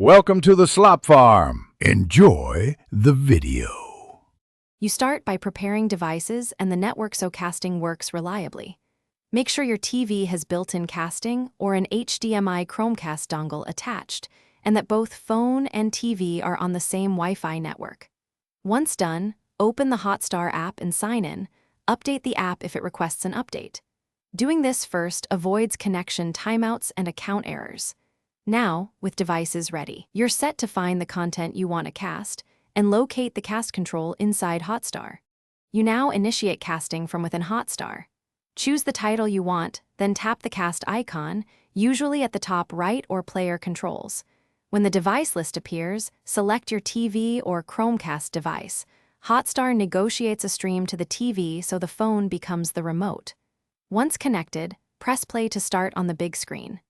Welcome to the Slop Farm. Enjoy the video. You start by preparing devices and the network so casting works reliably. Make sure your TV has built-in casting or an HDMI Chromecast dongle attached, and that both phone and TV are on the same Wi-Fi network. Once done, open the Hotstar app and sign in. Update the app if it requests an update. Doing this first avoids connection timeouts and account errors. Now, with devices ready, you're set to find the content you want to cast and locate the cast control inside Hotstar. You now initiate casting from within Hotstar. Choose the title you want, then tap the cast icon, usually at the top right or player controls. When the device list appears, select your TV or Chromecast device. Hotstar negotiates a stream to the TV so the phone becomes the remote. Once connected, press play to start on the big screen.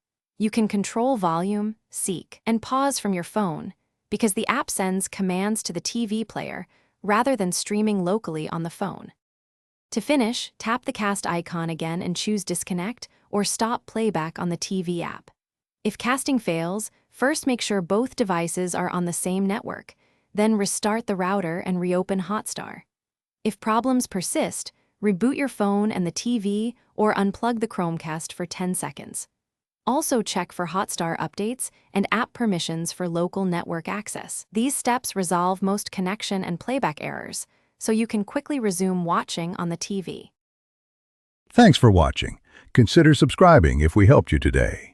You can control volume, seek, and pause from your phone because the app sends commands to the TV player rather than streaming locally on the phone. To finish, tap the cast icon again and choose disconnect or stop playback on the TV app. If casting fails, first make sure both devices are on the same network, then restart the router and reopen Hotstar. If problems persist, reboot your phone and the TV or unplug the Chromecast for 10 seconds. Also check for Hotstar updates and app permissions for local network access. These steps resolve most connection and playback errors, so you can quickly resume watching on the TV. Thanks for watching. Consider subscribing if we helped you today.